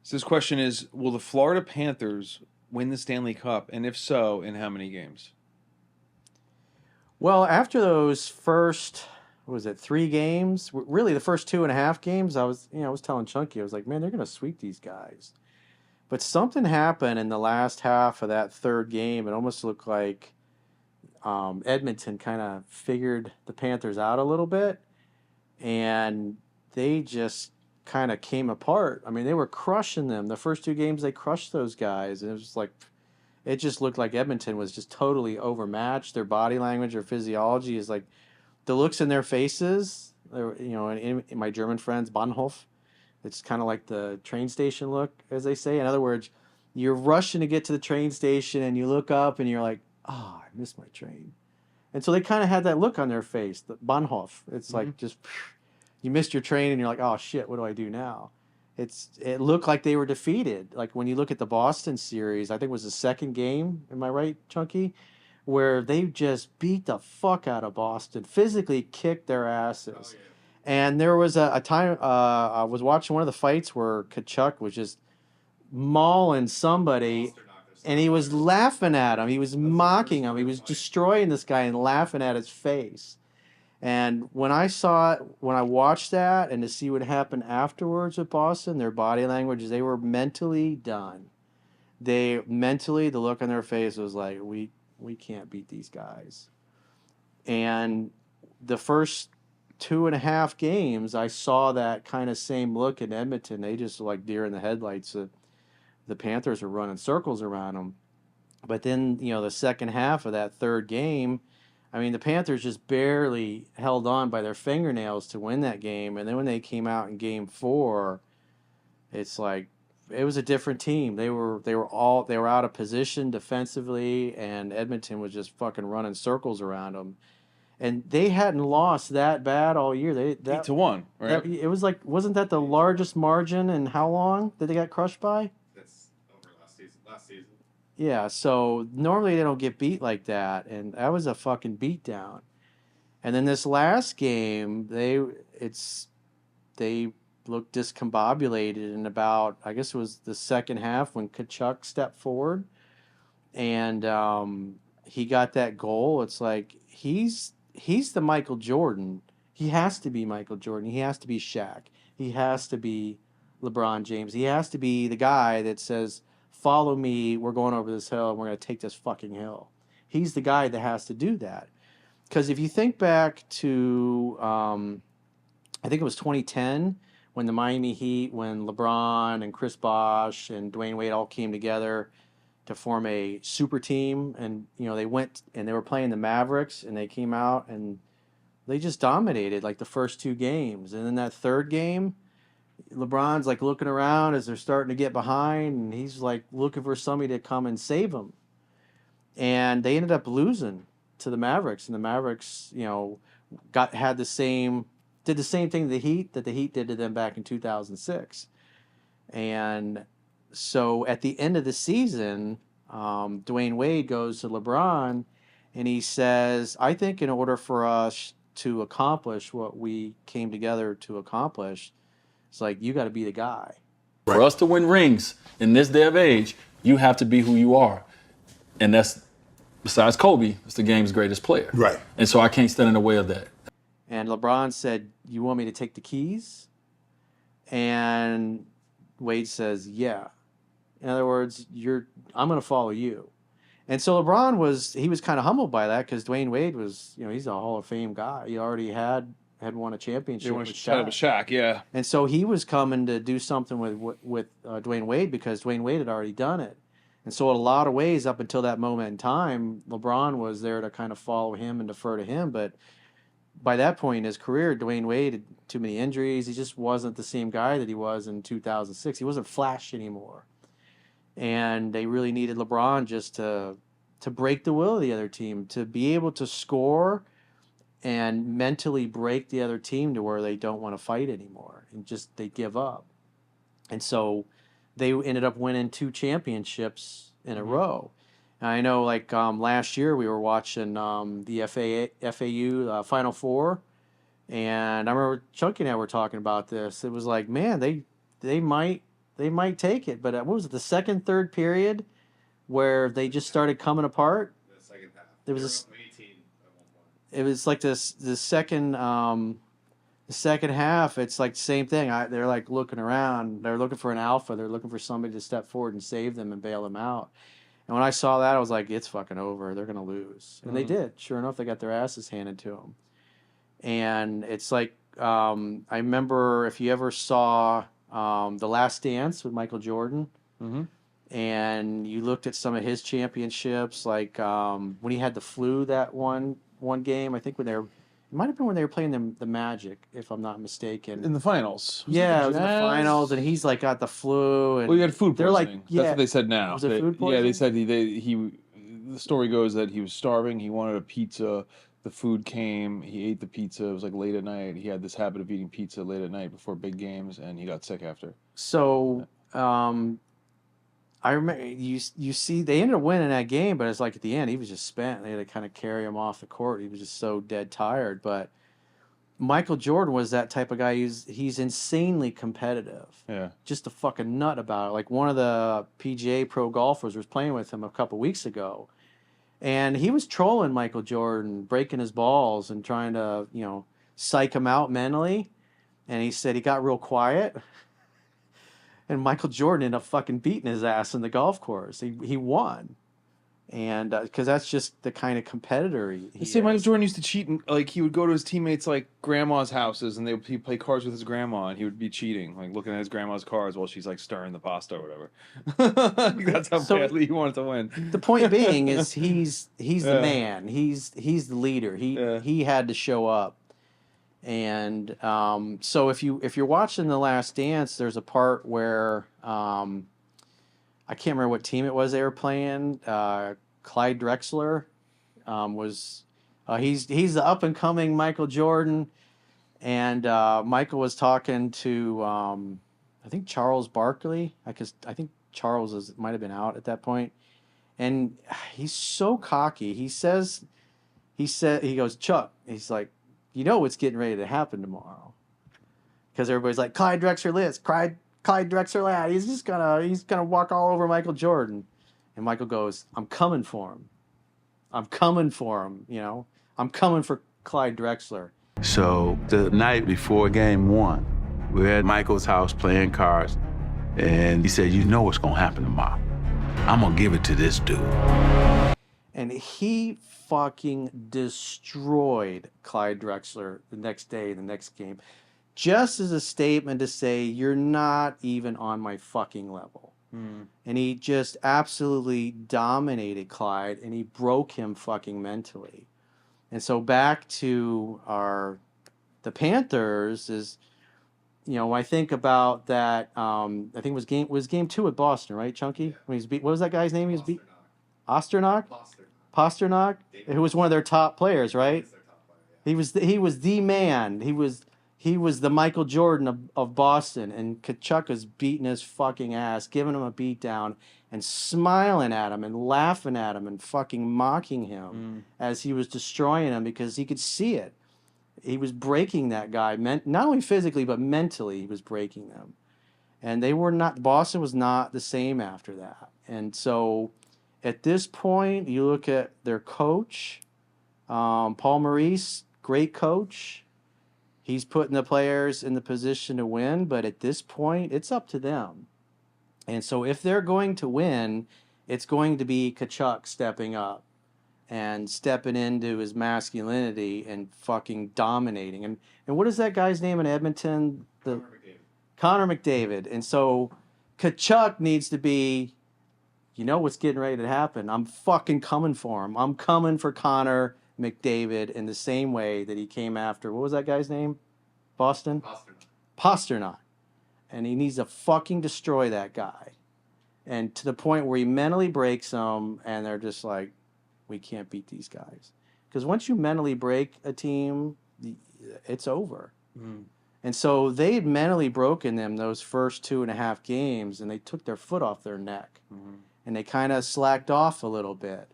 So this question is, will the Florida Panthers win the Stanley Cup? And if so, in how many games? Well, after those first, what was it, 3 games? Really, the first 2.5 games, I was telling Chunky, I was like, man, they're gonna sweep these guys. But something happened in the last half of that third game. It almost looked like Edmonton kind of figured the Panthers out a little bit, and they just kind of came apart. I mean, they were crushing them. The first 2 games, they crushed those guys, and it was like it just looked like Edmonton was just totally overmatched. Their body language, their physiology is like the looks in their faces. In my German friends, Bahnhof, it's kind of like the train station look, as they say. In other words, you're rushing to get to the train station, and you look up, and you're like, "Oh, I missed my train." And so they kind of had that look on their face, the Bahnhof. It's like just you missed your train, and you're like, "Oh shit, what do I do now?" It looked like they were defeated. Like when you look at the Boston series, I think it was the second game. Am I right, Chunky? Where they just beat the fuck out of Boston, physically kicked their asses. Oh, yeah. And there was a time I was watching one of the fights where Kachuk was just mauling somebody, and he was laughing at him. He was mocking him. He was destroying this guy and laughing at his face. And when I watched that, and to see what happened afterwards with Boston, their body language, they were mentally done. The look on their face was like, we can't beat these guys. And the first 2.5 games, I saw that kind of same look in Edmonton. They just like deer in the headlights. The Panthers were running circles around them. But then, the second half of that third game, I mean, the Panthers just barely held on by their fingernails to win that game. And then when they came out in game 4, it's like it was a different team. They were out of position defensively, and Edmonton was just fucking running circles around them. And they hadn't lost that bad all year. 8-1, right? It was like, wasn't that the largest margin in how long that they got crushed by? That's over last season. Yeah, so normally they don't get beat like that, and that was a fucking beatdown. And then this last game, they looked discombobulated in about, I guess it was the second half when Kachuk stepped forward, and he got that goal. It's like he's the Michael Jordan. He has to be Michael Jordan. He has to be Shaq. He has to be LeBron James. He has to be the guy that says, follow me, we're going over this hill, and we're going to take this fucking hill. He's the guy that has to do that. Because if you think back to, I think it was 2010, when the Miami Heat, when LeBron and Chris Bosh and Dwayne Wade all came together to form a super team, and they went and they were playing the Mavericks, and they came out and they just dominated like the first 2 games. And then that third game, LeBron's like looking around as they're starting to get behind, and he's like looking for somebody to come and save him. And they ended up losing to the Mavericks, and the Mavericks, did the same thing to the Heat that the Heat did to them back in 2006. And so at the end of the season, Dwayne Wade goes to LeBron, and he says, I think in order for us to accomplish what we came together to accomplish, it's like, you got to be the guy. For us to win rings in this day of age, you have to be who you are. And that's, besides Kobe, it's the game's greatest player. Right. And so I can't stand in the way of that. And LeBron said, you want me to take the keys? And Wade says, yeah. In other words, I'm going to follow you. And so LeBron was kind of humbled by that, because Dwayne Wade was, he's a Hall of Fame guy. He already had won a championship with Shaq, yeah. And so he was coming to do something with Dwayne Wade, because Dwayne Wade had already done it. And so in a lot of ways, up until that moment in time, LeBron was there to kind of follow him and defer to him. But by that point in his career, Dwayne Wade had too many injuries. He just wasn't the same guy that he was in 2006. He wasn't Flash anymore. And they really needed LeBron just to break the will of the other team, to be able to score and mentally break the other team to where they don't want to fight anymore, and just they give up. And so they ended up winning 2 championships in a row. And I know, like last year, we were watching the FAU Final Four, and I remember Chunky and I were talking about this. It was like, man, they might they might take it. But what was it, the second, third period where they just started coming apart? The second half. There was They a were up 18 at one point. It was like the second half. It's like the same thing. They're like looking around. They're looking for an alpha. They're looking for somebody to step forward and save them and bail them out. And when I saw that, I was like, it's fucking over. They're gonna lose, and they did. Sure enough, they got their asses handed to them. And it's like I remember if you ever saw The Last Dance with Michael Jordan. Mm-hmm. And you looked at some of his championships, like when he had the flu that one game. I think it might have been when they were playing the Magic, if I'm not mistaken. In the finals. Yeah, it was in the finals, and he's like got the flu. And Well, he had food they're like, poisoning. yeah. That's what they said now. Was it food Yeah, they poisoning? said he. The story goes that he was starving. He wanted a pizza. The food came. He ate the pizza. It was like late at night. He had this habit of eating pizza late at night before big games, and he got sick after. So I remember you see they ended up winning that game, but it's like at the end he was just spent. They had to kind of carry him off the court. He was just so dead tired. But Michael Jordan was that type of guy. He's insanely competitive. Yeah. Just a fucking nut about it. Like one of the PGA pro golfers was playing with him a couple weeks ago, and he was trolling Michael Jordan, breaking his balls and trying to psych him out mentally. And he said he got real quiet. And Michael Jordan ended up fucking beating his ass in the golf course. He won. And because that's just the kind of competitor he They say Michael is. Jordan used to cheat, and like he would go to his teammates' like grandma's houses, and he'd play cards with his grandma, and he would be cheating, like looking at his grandma's cards while she's like stirring the pasta or whatever. That's how So- badly he wanted to win. The point being is he's the Yeah. man. He's the leader. He had to show up. And so if you're watching The Last Dance, there's a part where I can't remember what team it was they were playing. Clyde Drexler was he's the up and coming Michael Jordan, and Michael was talking to I think Charles Barkley. I think Charles might have been out at that point, and he's so cocky. He goes, Chuck. He's like, you know what's getting ready to happen tomorrow, because everybody's like, Clyde Drexler this, Clyde Drexler that. He's gonna walk all over Michael Jordan, and Michael goes, I'm coming for him. I'm coming for him. I'm coming for Clyde Drexler. So the night before game one, we were at Michael's house playing cards, and he said, you know what's gonna happen tomorrow. I'm gonna give it to this dude. And he fucking destroyed Clyde Drexler the next day, the next game, just as a statement to say, you're not even on my fucking level. And he just absolutely dominated Clyde, and he broke him fucking mentally. And so back to the Panthers is, when I think about that, I think it was game 2 at Boston, right, Chunky? Yeah. When what was that guy's name? He was beat Pasternak. Pasternak, who was one of their top players, right? He's their top player, yeah. He was the man. He was the Michael Jordan of Boston, and Kachuk was beating his fucking ass, giving him a beat down, and smiling at him and laughing at him and fucking mocking him as he was destroying him, because he could see it. He was breaking that guy, not only physically but mentally. He was breaking them, and Boston was not the same after that. And so, at this point, you look at their coach, Paul Maurice, great coach. He's putting the players in the position to win, but at this point, it's up to them. And so if they're going to win, it's going to be Kachuk stepping up and stepping into his masculinity and fucking dominating. And what is that guy's name in Edmonton? Connor McDavid. And so Kachuk needs to be, what's getting ready to happen. I'm fucking coming for him. I'm coming for Connor McDavid in the same way that he came after, what was that guy's name? Boston? Pasternak. And he needs to fucking destroy that guy. And to the point where he mentally breaks them, and they're just like, we can't beat these guys. Because once you mentally break a team, it's over. And so they had mentally broken them those first 2.5 games, and they took their foot off their neck. And they kind of slacked off a little bit.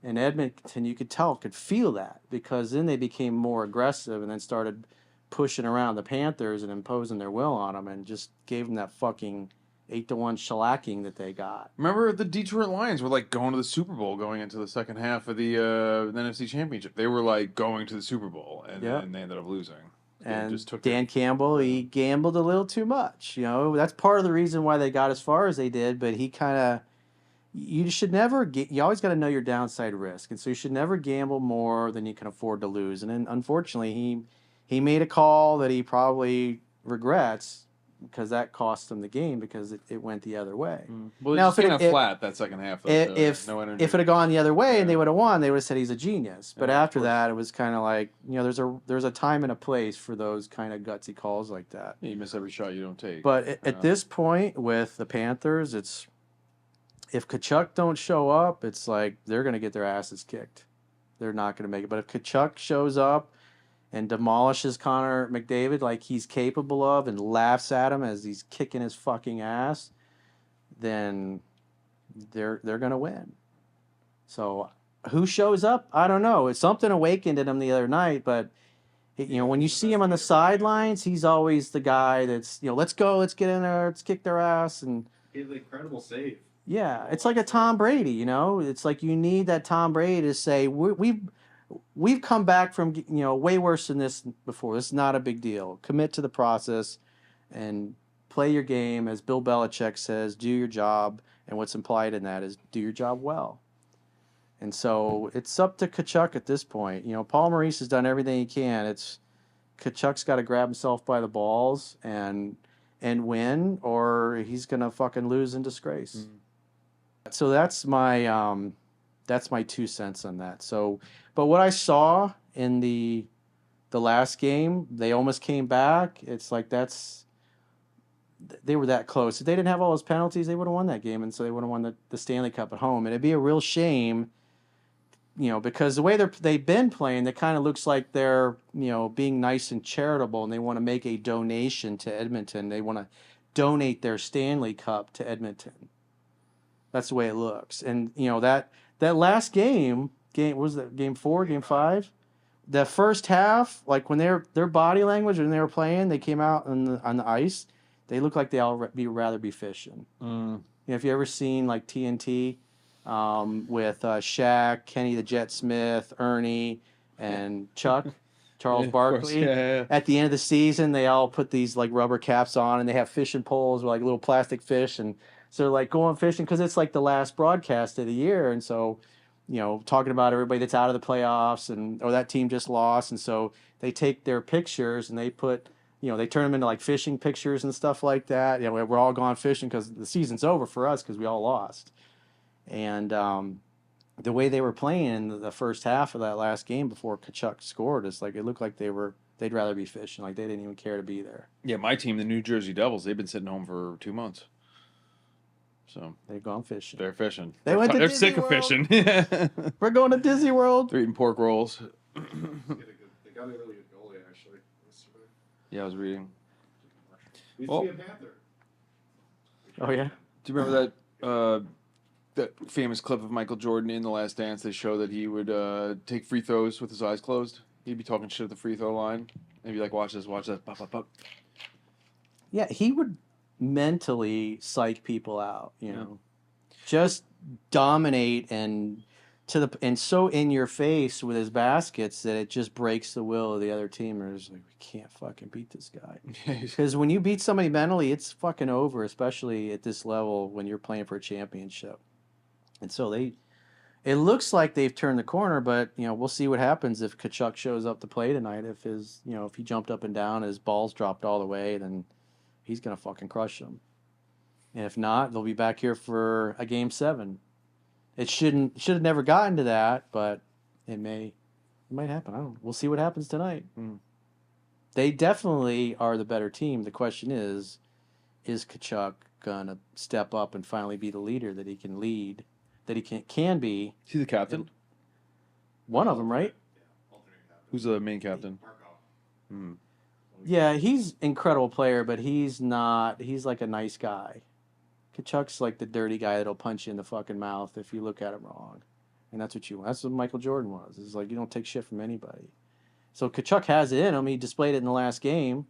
And Edmonton, you could feel that, because then they became more aggressive and then started pushing around the Panthers and imposing their will on them, and just gave them that fucking 8-1 shellacking that they got. Remember the Detroit Lions were like going to the Super Bowl going into the second half of the NFC Championship. They were like going to the Super Bowl, and Yep. then they ended up losing. They And just took Dan it. Campbell, he gambled a little too much. You know, that's part of the reason why they got as far as they did. But he kind of, you should never, you always got to know your downside risk. And so you should never gamble more than you can afford to lose. And then unfortunately, he made a call that he probably regrets because that cost him the game because it went the other way. Well, Now, now, kind of flat that second half. Though, If no energy. if it had gone the other way and they Yeah. would have won, they would have said he's a genius. But Yeah, of after course. that, it was kind of like, you know, there's a time and a place for those kind of gutsy calls like that. You miss every shot you don't take. But Yeah. at this point with the Panthers, it's if Kachuk don't show up, it's like they're going to get their asses kicked. They're not going to make it. But if Kachuk shows up and demolishes Connor McDavid like he's capable of and laughs at him as he's kicking his fucking ass, then they're going to win. So who shows up? I don't know. It's something awakened in him the other night, but you know, when you see him on the sidelines, he's always the guy that's, you know, let's go, let's get in there, let's kick their ass. And He had an incredible save. yeah, it's like a Tom Brady, you know. It's like you need that Tom Brady to say we've come back from, you know, way worse than this before. This is not a big deal. Commit to the process and play your game, as Bill Belichick says. Do your job, and what's implied in that is do your job well. And so it's up to Kachuk at this point. You know, Paul Maurice has done everything he can. It's Kachuk's got to grab himself by the balls and win, or he's gonna fucking lose in disgrace. So that's my 2 cents on that. So, but what I saw in the last game, they almost came back. It's like they were that close. If they didn't have all those penalties, they would have won that game, and so they would have won the Stanley Cup at home. And it'd be a real shame, you know, because the way they've been playing, it kind of looks like they're, you know, being nice and charitable, and they want to make a donation to Edmonton. They want to donate their Stanley Cup to Edmonton. That's the way it looks. And, you know, that last game, what was that, game 4, game 5? The first half, like when their body language when they were playing, they came out on the ice, they looked like they all rather be fishing. You know, if you ever seen like TNT with Shaq, Kenny the Jet Smith, Ernie, and Chuck, Charles Barkley. Yeah. At the end of the season, they all put these like rubber caps on, and they have fishing poles with like little plastic fish, and so they're like going fishing because it's like the last broadcast of the year, and so, you know, talking about everybody that's out of the playoffs or that team just lost, and so they take their pictures and they put, you know, they turn them into like fishing pictures and stuff like that. You know, we're all gone fishing because the season's over for us because we all lost, and the way they were playing in the first half of that last game before Kachuk scored, it's like it looked like they'd rather be fishing, like they didn't even care to be there. Yeah, my team, the New Jersey Devils, they've been sitting home for 2 months. So They've gone fishing. they're fishing. They went to They're Disney sick of World. fishing. We're going to Disney World. They're eating pork rolls. They got a really good goalie, actually. Yesterday. Yeah, I was reading. He used Well- to be a Panther. Oh yeah. Do you remember that famous clip of Michael Jordan in The Last Dance? They show that he would take free throws with his eyes closed. He'd be talking shit at the free throw line. Maybe like, watch this, pop, pop, pop. Yeah, he would mentally psych people out, you know. Just dominate and so in your face with his baskets that it just breaks the will of the other teamers. Like, we can't fucking beat this guy. Because when you beat somebody mentally, it's fucking over, especially at this level when you're playing for a championship. And so it looks like they've turned the corner, but, you know, we'll see what happens if Kachuk shows up to play tonight. If if he jumped up and down, his balls dropped all the way, then he's going to fucking crush them. And if not, they'll be back here for a game 7. It should have never gotten to that, but it might happen. I don't know. We'll see what happens tonight. They definitely are the better team. The question is Kachuk going to step up and finally be the leader that he can lead, that he can be? Is he the captain? One of them, right? Alternate captain. Who's the main captain? Markov. Yeah, he's an incredible player, but he's not. He's like a nice guy. Kachuk's like the dirty guy that'll punch you in the fucking mouth if you look at him wrong. And that's what you want. That's what Michael Jordan was. It's like you don't take shit from anybody. So Kachuk has it in him. He displayed it in the last game.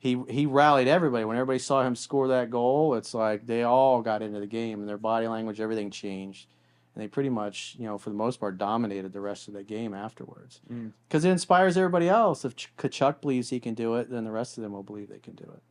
he rallied everybody. When everybody saw him score that goal, it's like they all got into the game and their body language, everything changed. And they pretty much, for the most part, dominated the rest of the game afterwards. Because it inspires everybody else. If Kachuk believes he can do it, then the rest of them will believe they can do it.